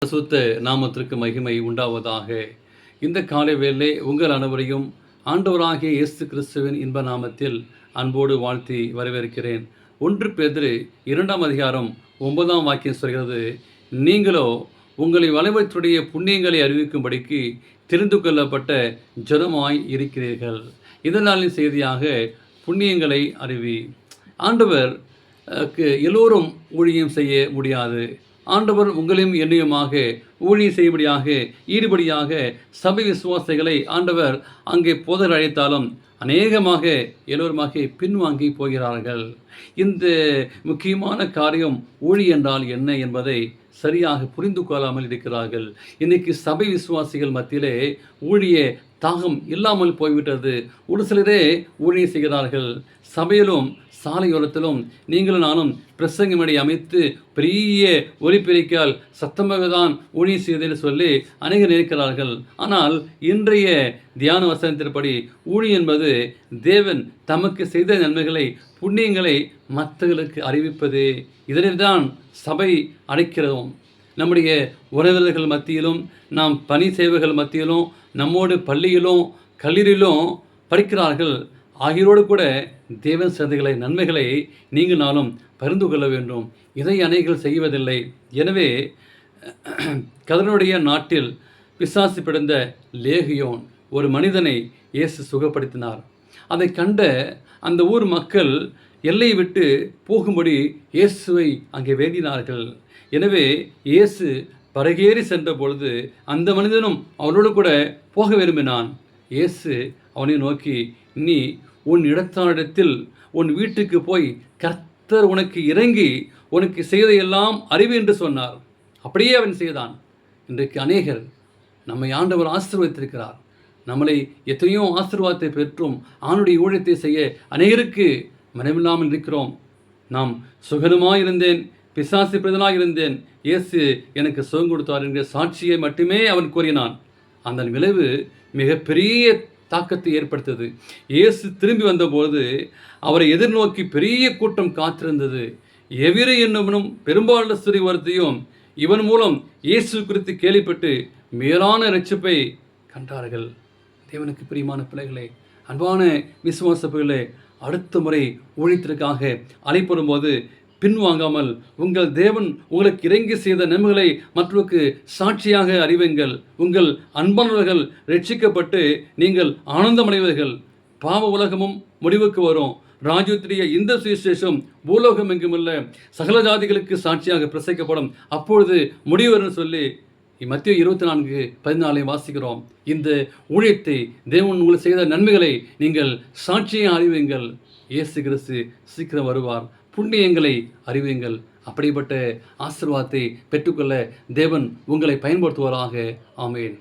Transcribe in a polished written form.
பரிசுத்த நாமத்திற்கு மகிமை உண்டாவதாக. இந்த காலை வேளை உங்கள் அனைவரையும் ஆண்டவராகிய இயேசு கிறிஸ்துவின் இன்ப நாமத்தில் அன்போடு வாழ்த்தி வரவேற்கிறேன். 1 பேதுரு 2ஆம் அதிகாரம் 9ஆம் வாக்கியம் சொல்கிறது, நீங்களோ உங்களை வலைவற்றுடைய புண்ணியங்களை அறிவிக்கும்படிக்கு தெரிந்து கொள்ளப்பட்ட ஜனமாய் இருக்கிறீர்கள். இதனாலின் செய்தியாக புண்ணியங்களை அறிவி. ஆண்டவர் எல்லோரும் ஊழியம் செய்ய முடியாது. ஆண்டவர் உங்களையும் என்னையுமாக ஊழியம் செய்யும்படியாக ஈடுபடியாக சபை விசுவாசிகளை ஆண்டவர் அங்கே போதர் அழைத்தாலும் அநேகமாக எல்லோருமாக பின்வாங்கி போகிறார்கள். இந்த முக்கியமான காரியம் ஊழி என்றால் என்ன என்பதை சரியாக புரிந்து கொள்ளாமல் இருக்கிறார்கள். இன்னைக்கு சபை விசுவாசிகள் மத்தியிலே ஊழிய தாகம் இல்லாமல் போய்விட்டது. ஒரு சிலரே ஊழியம் செய்கிறார்கள். சபையிலும் சாலையோரத்திலும் நீங்களும் நானும் பிரசங்கமடி அமைத்து பெரிய ஒலிபெருக்கியால் சத்தமாக தான் ஊழியம் செய்தேன்னு சொல்லி அநேகர் நினைக்கிறார்கள். ஆனால் இன்றைய தியான வசனத்தின்படி ஊழியம் என்பது தேவன் தமக்கு செய்த நன்மைகளை புண்ணியங்களை மற்றவர்களுக்கு அறிவிப்பது. இதனில்தான் சபை அடைக்கிறோம். நம்முடைய உறவினர்கள் மத்தியிலும் நாம் பணி சேவைகள் மத்தியிலும் நம்மோடு பள்ளியிலும் கல்லூரியிலும் படிக்கிறார்கள். ஆகியோடு கூட தேவன் செய்திகளை நன்மைகளை நீங்கள் நானும் பகிர்ந்து கொள்ள வேண்டும். இதை அநேகர்கள் செய்வதில்லை. எனவே கதனுடைய நாட்டில் பிசாசு பிடிந்த லேகியோன் ஒரு மனிதனை இயேசு சுகப்படுத்தினார். அதை கண்ட அந்த ஊர் மக்கள் எல்லை விட்டு போகும்படி இயேசுவை அங்கே வேண்டினார்கள். எனவே இயேசு படகேறி சென்ற பொழுது அந்த மனிதனும் அவனோடு கூட போக விரும்பினான். இயேசு அவனை நோக்கி, நீ உன் இடத்தானிடத்தில் உன் வீட்டுக்கு போய் கர்த்தர் உனக்கு இறங்கி உனக்கு செய்தையெல்லாம் அறிவு என்று சொன்னார். அப்படியே அவன் செய்தான். இன்றைக்கு அநேகர் நம்மை ஆண்டவர் ஆசீர்வதித்திருக்கிறார். நம்மளை எத்தனையோ ஆசீர்வாதத்தை பெற்றும் ஆணுடைய ஊழியத்தை செய்ய அநேகருக்கு மனமில்லாமல் இருக்கிறோம். நாம் சுகனமாக இருந்தேன், பிசாசு பிரதனாக இருந்தேன், இயேசு எனக்கு சுகம் கொடுத்தார் என்கிற சாட்சியை மட்டுமே அவன் கூறினான். அந்த விளைவு மிகப்பெரிய தாக்கத்தை ஏற்படுத்தது. இயேசு திரும்பி வந்தபோது அவரை எதிர்நோக்கி பெரிய கூட்டம் காத்திருந்தது. எவிர என்னும் பெரும்பாலான சிறுவர்த்தையும் இவன் மூலம் இயேசு குறித்து கேள்விப்பட்டு மேலான இரட்சிப்பை கண்டார்கள். தேவனுக்கு பிரியமான பிள்ளைகளே, அன்பான விசுவாசப்பிள்ளைகளே, அடுத்த முறை ஊழியத்திற்காக அழைப்படும் போது பின்வாங்காமல் உங்கள் தேவன் உங்களுக்கு இறங்கி செய்த நன்மைகளை மற்றவருக்கு சாட்சியாக அறிவுங்கள். உங்கள் அன்பானவர்கள் ரட்சிக்கப்பட்டு நீங்கள் ஆனந்தமடைவீர்கள். பாவ உலகமும் முடிவுக்கு வரும். ராஜ்யத்திரிய இந்த சுவிசேஷம் பூலோகம் எங்குமுள்ள சகல ஜாதிகளுக்கு சாட்சியாக பிரசைக்கப்படும். அப்பொழுது முடிவரும் சொல்லி மத்திய 24:14 வாசிக்கிறோம். இந்த ஊழியத்தை தேவன் உங்களுக்கு செய்த நன்மைகளை நீங்கள் சாட்சியாக அறிவுங்கள். இயேசு கிறிஸ்து சீக்கிரம் வருவார். புண்ணியங்களை அறிவுங்கள். அப்படிப்பட்ட ஆசீர்வாதத்தை பெற்றுக்கொள்ள தேவன் உங்களை பயன்படுத்துவாராக. ஆமென்.